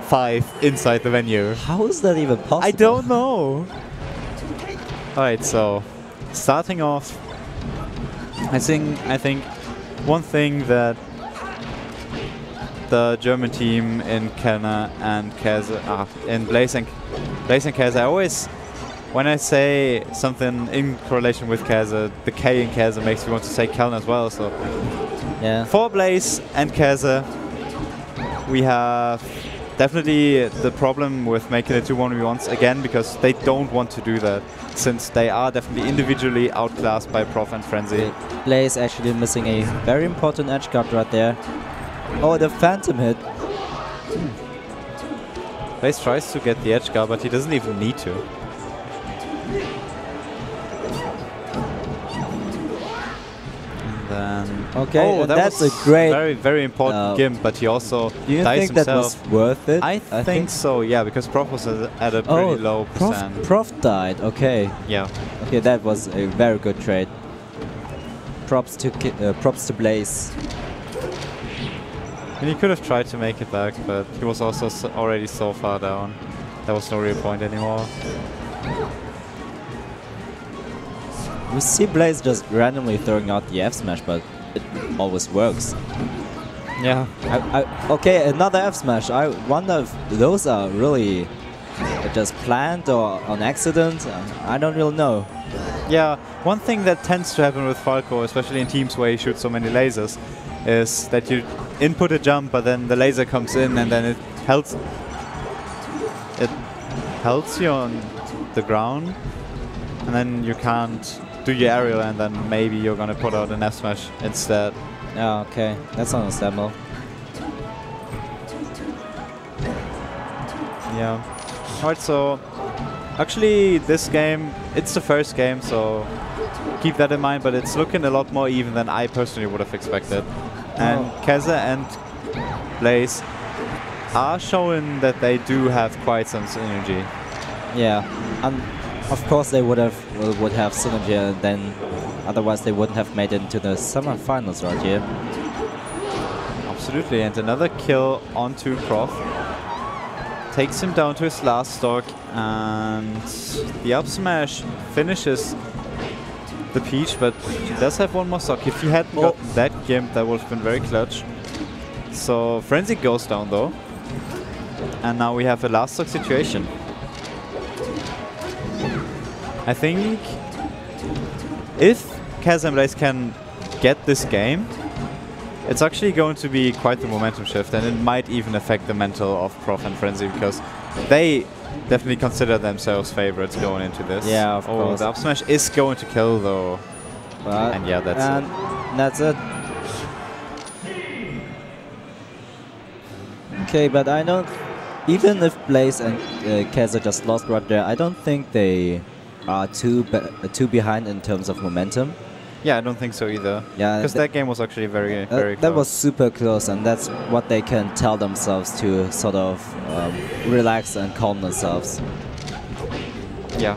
5 inside the venue. How is that even possible? I don't know. Alright, so starting off, I think one thing that the German team in Kellner and Kaese, in Blaze and Kaese, I always, when I say something in correlation with Kaese, the K in Kaese makes me want to say Kellner as well. So yeah. For Blaze and Kaese, we have definitely the problem with making it 2 1v1s again, because they don't want to do that, since they are definitely individually outclassed by Prof and Frenzy. Blaze actually missing a very important edge guard right there. Oh, the phantom hit. Blaze tries to get the edge guard, but he doesn't even need to. And then okay, oh, that's was a great, very important gimp, but he also do you dies think himself. That was worth it? I think so, yeah, because Prof was at a pretty low percent. Prof died, okay. Yeah. Okay, that was a very good trade. Props to Blaze. And he could have tried to make it back, but he was also already so far down. There was no real point anymore. We see Blaze just randomly throwing out the F smash, but it always works. Yeah. Okay, another F smash. I wonder if those are really just planned or on accident. I don't really know. Yeah, one thing that tends to happen with Falco, especially in teams where you shoot so many lasers, is that you input a jump, but then the laser comes in and then it helps you on the ground, and then you can't do your aerial, and then maybe you're gonna put out an F smash instead. Yeah, okay, that's understandable. Yeah. Alright, so actually this game, it's the first game, so keep that in mind, but it's looking a lot more even than I personally would have expected. And Kaese and Blaze are showing that they do have quite some synergy. Yeah, and of course they would have synergy, and then otherwise they wouldn't have made it into the semifinals right here. Absolutely, and another kill onto Prof. Takes him down to his last stock, and the up smash finishes the Peach, but he does have one more stock. If he hadn't gotten that gimp, that would have been very clutch. So Frenzy goes down though, and now we have a last stock situation. I think if Kaese and Blaze can get this game, it's actually going to be quite the momentum shift, and it might even affect the mental of Prof and Frenzy, because they definitely consider themselves favorites going into this. Yeah, of course. The up smash is going to kill though. And yeah, that's it. Okay, but I don't... Even if Blaze and Kaese just lost right there, I don't think they are too behind in terms of momentum. Yeah, I don't think so either. Yeah, because that game was actually very close. That was super close, and that's what they can tell themselves to sort of relax and calm themselves. Yeah.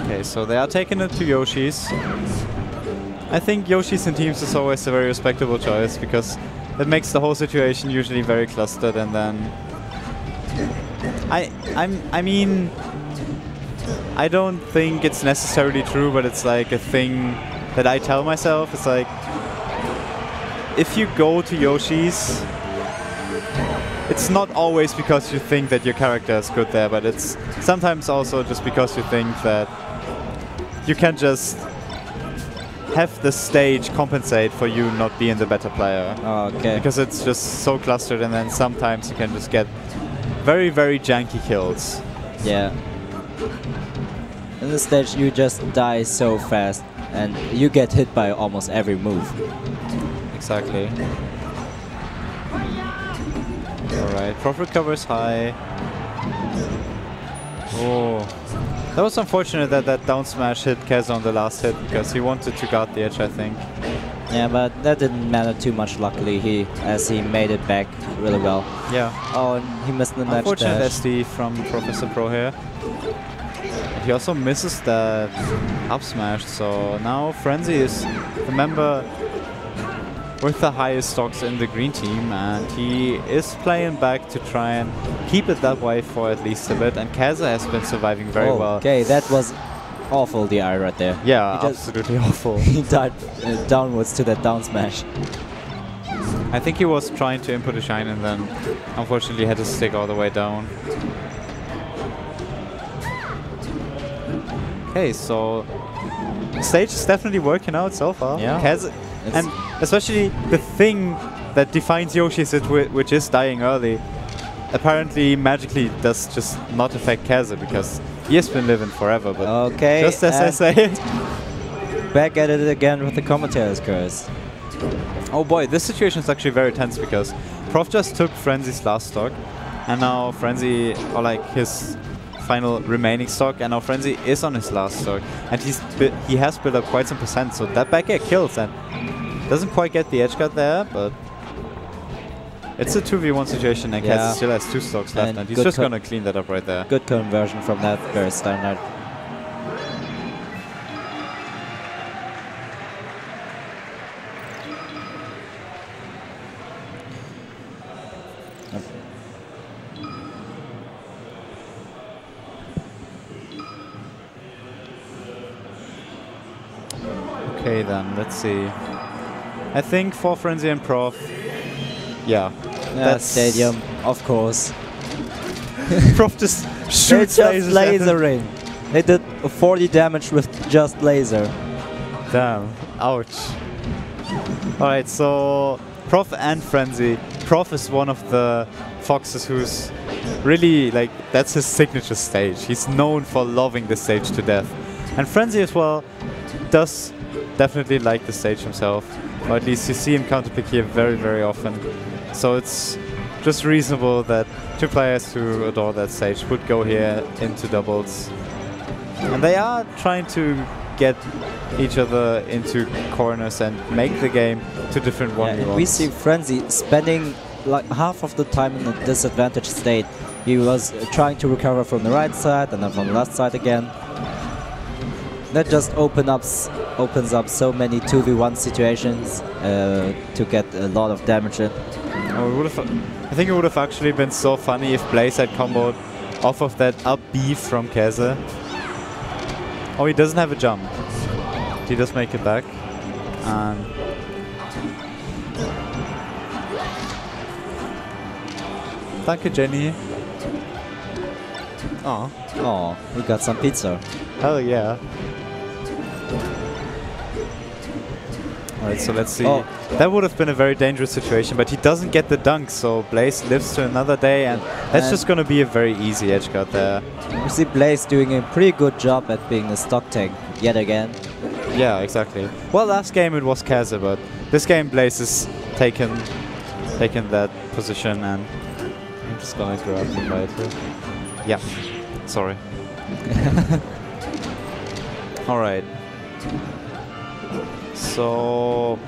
Okay, so they are taking it to Yoshi's. I think Yoshi's in teams is always a very respectable choice, because it makes the whole situation usually very clustered, and then I mean, I don't think it's necessarily true, but it's like a thing that I tell myself. It's like, if you go to Yoshi's, it's not always because you think that your character is good there, but it's sometimes also just because you think that you can just have the stage compensate for you not being the better player. Oh, okay. Because it's just so clustered, and then sometimes you can just get very, very janky kills. Yeah. In this stage you just die so fast, and you get hit by almost every move. Exactly. Alright, Prof recovers high. Oh. That was unfortunate that that down smash hit Kaese on the last hit, because he wanted to guard the edge, I think. Yeah, but that didn't matter too much, luckily, as he made it back really well. Yeah. Oh, and he missed the match dash. Unfortunate SD from Professor Pro here. But he also misses that up smash, so now Frenzy is the member with the highest stocks in the green team, and he is playing back to try and keep it that way for at least a bit, and Kaese has been surviving very well. Okay, that was awful, the eye right there. Yeah, absolutely awful. He died downwards to that down smash. I think he was trying to input a shine and then unfortunately had to stick all the way down. Okay, so the stage is definitely working out so far. Yeah. Kaese, and especially the thing that defines Yoshi's which is dying early, apparently magically does just not affect Kaese because he has been living forever, but okay, just as I say it. Back at it again with the commentator's curse. Oh boy, this situation is actually very tense because Prof just took Frenzy's last stock, and now Frenzy, or like his final remaining stock, and now Frenzy is on his last stock, and he has built up quite some percent, so that back air kills and doesn't quite get the edge guard there, but it's a 2v1 situation, and Kaese still has 2 stocks left, and he's just gonna clean that up right there. Good conversion from that, very standard. Okay then, let's see. I think for Frenzy and Prof, that stadium, of course. Prof just shoots lasering. They did 40 damage with just laser. Damn, ouch. Alright, so Prof and Frenzy. Prof is one of the foxes who's really, like, that's his signature stage. He's known for loving the stage to death. And Frenzy as well does definitely like the stage himself, or at least you see him counterpick here very, very often. So it's just reasonable that 2 players who adore that stage would go here into doubles. And they are trying to get each other into corners and make the game to different 1v1s. We see Frenzy spending like half of the time in a disadvantaged state. He was trying to recover from the right side and then from the left side again. That just opens up so many 2v1 situations to get a lot of damage in. Oh, I think it would have actually been so funny if Blaze had comboed off of that up B from Kaese. Oh, he doesn't have a jump. He does make it back. And thank you, Jenny. Oh, we got some pizza. Hell yeah. Alright, so let's see. Oh. That would have been a very dangerous situation, but he doesn't get the dunk, so Blaze lives to another day, and that's just going to be a very easy edge guard there. You see Blaze doing a pretty good job at being a stock tank yet again. Yeah, exactly. Well, last game it was Kaese, but this game Blaze is taken that position, and I'm just going to grab the fight here. Yeah, sorry. Alright. So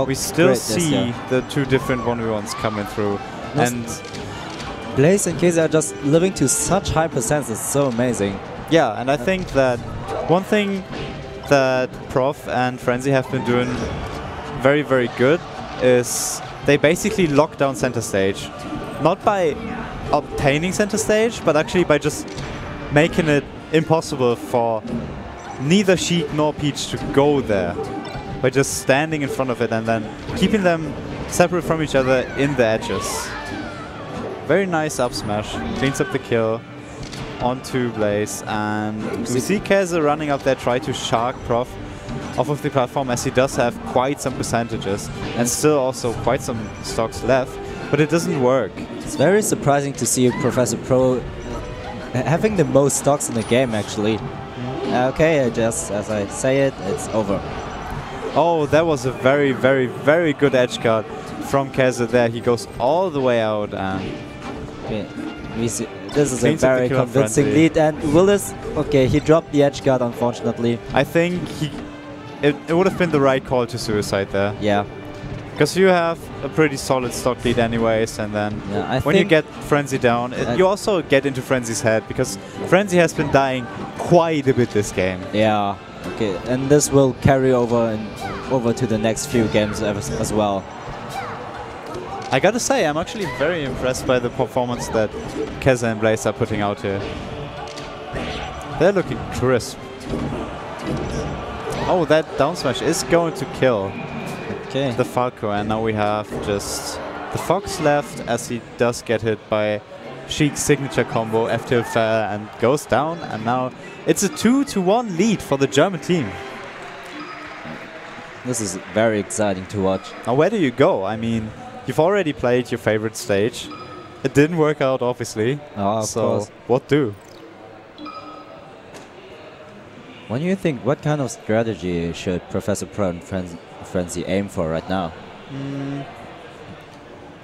we still see the 2 different 1v1s coming through, and Blaze and Kaese are just living to such high percents. It's so amazing. Yeah, and I think that one thing that Prof and Frenzy have been doing very, very good is they basically lock down center stage, not by obtaining center stage, but actually by just making it impossible for neither Sheik nor Peach to go there, by just standing in front of it and then keeping them separate from each other in the edges. Very nice up smash, cleans up the kill onto Blaze, and we see Kaese running up there, try to shark Prof off of the platform, as he does have quite some percentages and still also quite some stocks left, but it doesn't work. It's very surprising to see Professor Pro having the most stocks in the game, actually. Okay, just as I say it, it's over. Oh, that was a very, very, very good edge guard from Kaese there. He goes all the way out, and we see this is a very convincing lead. And Willis, okay, he dropped the edge guard, unfortunately. I think it would have been the right call to suicide there. Yeah. Because you have a pretty solid stock lead anyways, and then when you get Frenzy down, you also get into Frenzy's head, because Frenzy has been dying quite a bit this game. Yeah, okay, and this will carry over to the next few games as well. I gotta say, I'm actually very impressed by the performance that Kaese and Blaze are putting out here. They're looking crisp. Oh, that down smash is going to kill the Falco, and now we have just the Fox left, as he does get hit by Sheik's signature combo, F-tilt fair, and goes down, and now it's a 2-1 lead for the German team. This is very exciting to watch. Now where do you go? I mean, you've already played your favorite stage. It didn't work out, obviously. Of course. What do? What do you think? What kind of strategy should Professor Pro and Frenzy aim for right now?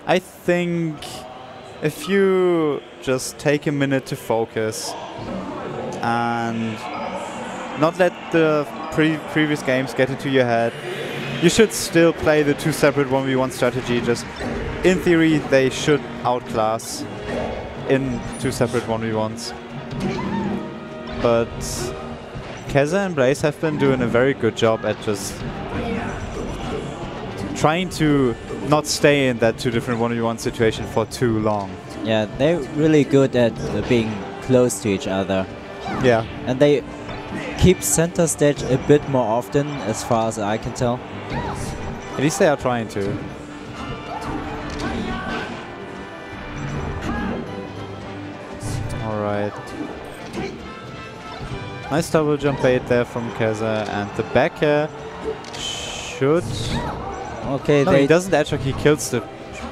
I think if you just take a minute to focus and not let the previous games get into your head, you should still play the 2 separate 1v1 strategy. Just in theory, they should outclass in 2 separate 1v1s. But Kaese and Blaze have been doing a very good job at just trying to not stay in that 2 different 1v1 situation for too long. Yeah, they're really good at being close to each other. Yeah. And they keep center stage a bit more often, as far as I can tell. At least they are trying to. Alright. Nice double jump bait there from Kaese, and the back air should... Okay, no, he doesn't edge, he kills the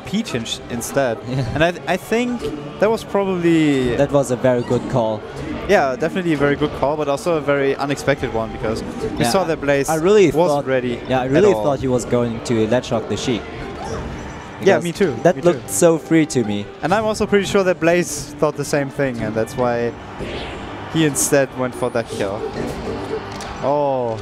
Peach instead. Yeah. And I think that was probably... That was a very good call. Yeah, definitely a very good call, but also a very unexpected one, because we saw that Blaze wasn't ready. Yeah, I really thought he was going to ledge lock the Sheik. Yeah, me too. That looked so free to me. And I'm also pretty sure that Blaze thought the same thing, and that's why he instead went for that kill. Oh.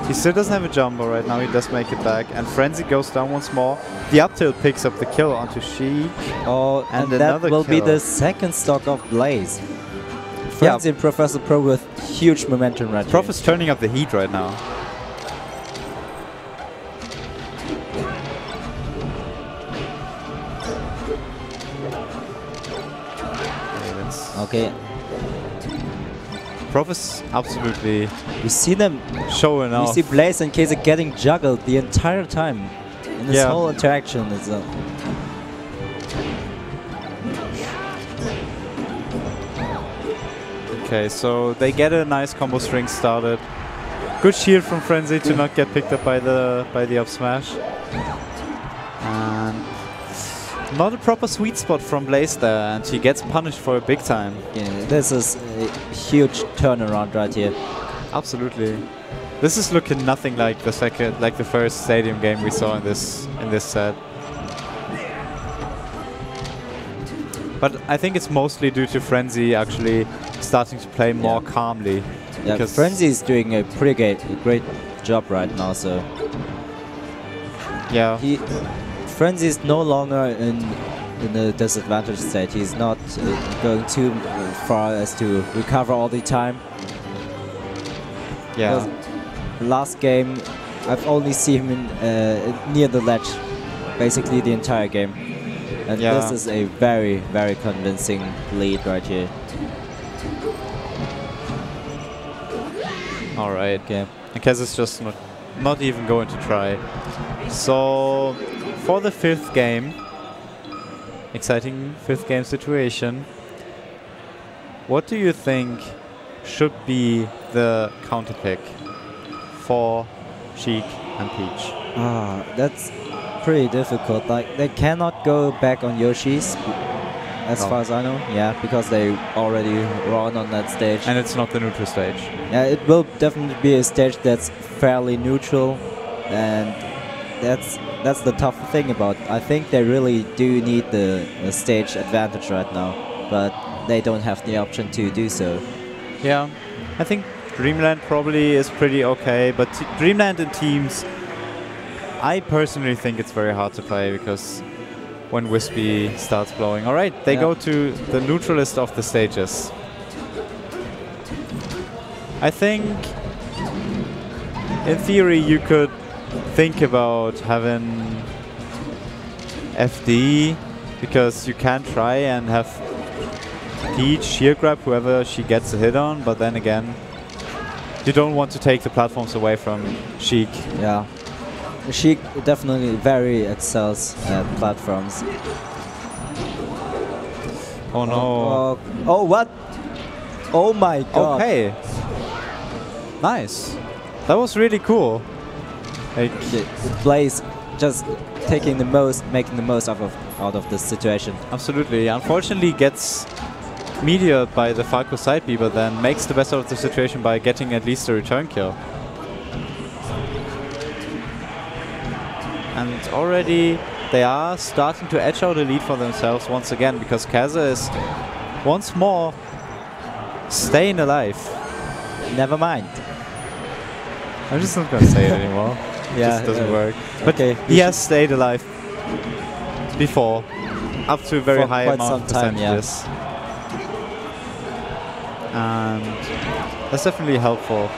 He still doesn't have a jumbo right now, he does make it back, and Frenzy goes down once more. The up tilt picks up the kill onto Sheik. Oh, and that will be the second stock of Blaze. Frenzy and Professor Pro with huge momentum right now. Prof is turning up the heat right now. Okay. Prof is absolutely... You see them showing off. You see Blaze and Kaese getting juggled the entire time. In this whole interaction. It's okay, so they get a nice combo string started. Good shield from Frenzy to not get picked up by the up smash. And not a proper sweet spot from Blaze there, and he gets punished for it big time. Yeah, this is a huge turnaround right here. Absolutely. This is looking nothing like the first stadium game we saw in this set. But I think it's mostly due to Frenzy actually starting to play more calmly. Yeah, because Frenzy is doing a pretty great job right now. So yeah, Frenzy is no longer in the disadvantaged state. He's not going too far as to recover all the time. Yeah. Last game, I've only seen him near the ledge, basically the entire game. And this is a very, very convincing lead right here. Alright. Okay. And Kaese is just not even going to try. So, for the 5th game, exciting 5th game situation, what do you think should be the counter pick for Sheik and Peach? That's pretty difficult. Like, they cannot go back on Yoshi's, as far as I know. Yeah, because they already run on that stage. And it's not the neutral stage. Yeah, it will definitely be a stage that's fairly neutral, and that's the tough thing about it. I think they really do need the stage advantage right now, but they don't have the option to do so. Yeah, I think Dreamland probably is pretty okay, but Dreamland in teams I personally think it's very hard to play because when Wispy starts blowing. All right, they go to the neutralist of the stages. I think, in theory, you could think about having FD because you can try and have Peach shield grab whoever she gets a hit on, but then again, you don't want to take the platforms away from Sheik. Yeah. Sheik definitely very excels at platforms. Oh no. Oh, what? Oh my god. Okay. Nice. That was really cool. Like, Blaze just making the most out of this situation. Absolutely. Unfortunately gets meteored by the Falco side B, but then makes the best out of the situation by getting at least a return kill. And already they are starting to edge out a lead for themselves once again, because Kaese is once more staying alive. Never mind. I'm just not gonna say it anymore. Yeah, it just doesn't work. But okay, he has stayed alive before, up to a very high amount of percentages. And that's definitely helpful.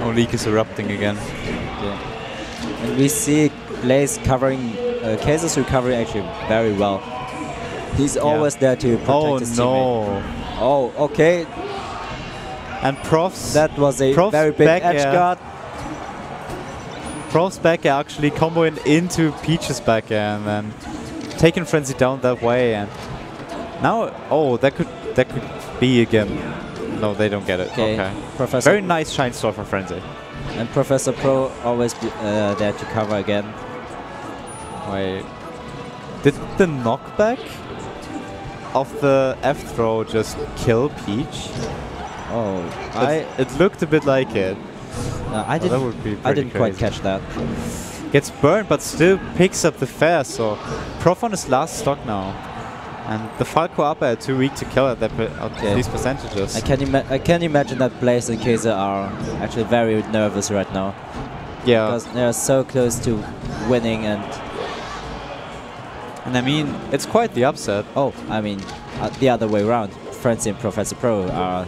Oh, Leak is erupting again. Yeah. And we see Blaze covering Kaese's recovery actually very well. He's always there to protect his teammate. Oh, okay. And Prof's... That was a very big edge guard. Prof's back air actually comboing into Peach's back air and then taking Frenzy down that way. And now, oh, that could be again. No, they don't get it. Okay. Professor very nice Shine Store for Frenzy. And Professor Pro always there to cover again. Wait. Did the knockback of the F throw just kill Peach? Oh, it looked a bit like it. I didn't quite catch that. Gets burned, but still picks up the fair. So Prof on his last stock now, and the Falco up are too weak to kill at these percentages. I can imagine that Blaze and Kaese are actually very nervous right now. Yeah, because they are so close to winning, and I mean it's quite the upset. Oh, I mean the other way around. Frenzy and Professor Pro are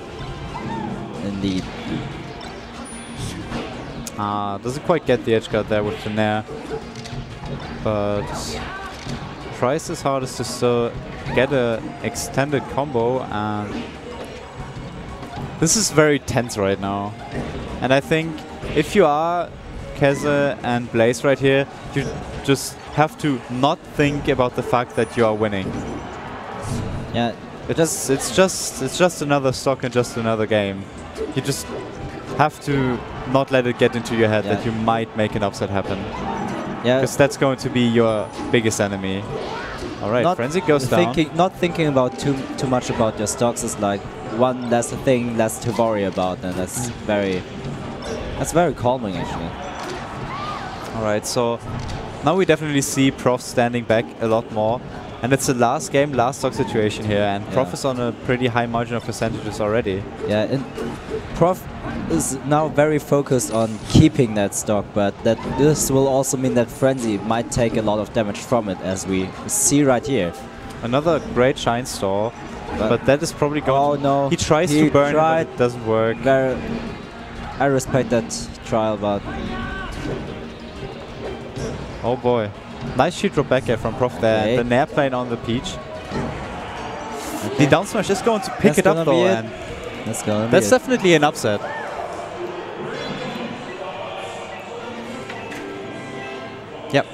indeed. Doesn't quite get the edge guard there with the Nair, but tries his hardest to still get a extended combo, and this is very tense right now. And I think if you are Kaese and Blaze right here, you just have to not think about the fact that you are winning. Yeah, it's just another stock and just another game. You just have to not let it get into your head that you might make an upset happen. Yeah, because that's going to be your biggest enemy. All right, Frenzy goes down. Not thinking about too much about your stocks is like one less thing less to worry about, and that's very calming actually. All right, so now we definitely see Prof standing back a lot more, and it's a last game, last stock situation here, and Prof is on a pretty high margin of percentages already. Yeah, and Prof is now very focused on keeping that stock, but this will also mean that Frenzy might take a lot of damage from it, as we see right here. Another great Shine Store, but that is probably going no. He tries to burn it, but it doesn't work. I respect that trial, but... Oh boy. Nice shield drop back air from Prof there. The Nair plane on the Peach. The down smash is going to pick it up though, and that's definitely an upset. Yep.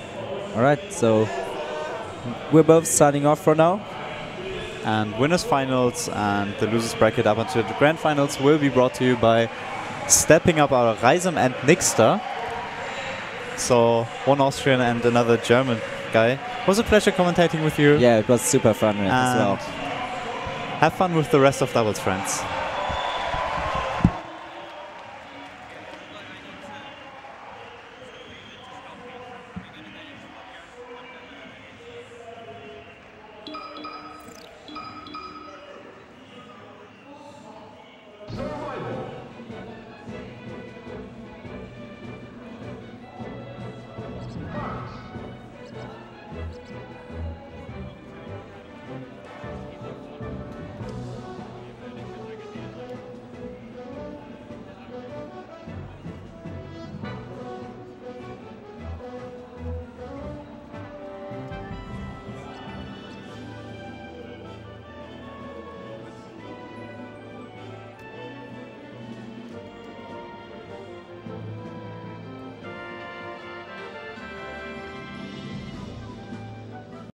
Alright, so we're both signing off for now. And winners finals and the losers bracket up until the grand finals will be brought to you by Stepping Up Our Reisem and Nixter. So one Austrian and another German guy. It was a pleasure commentating with you. Yeah, it was super fun as well. Have fun with the rest of Doubles, friends.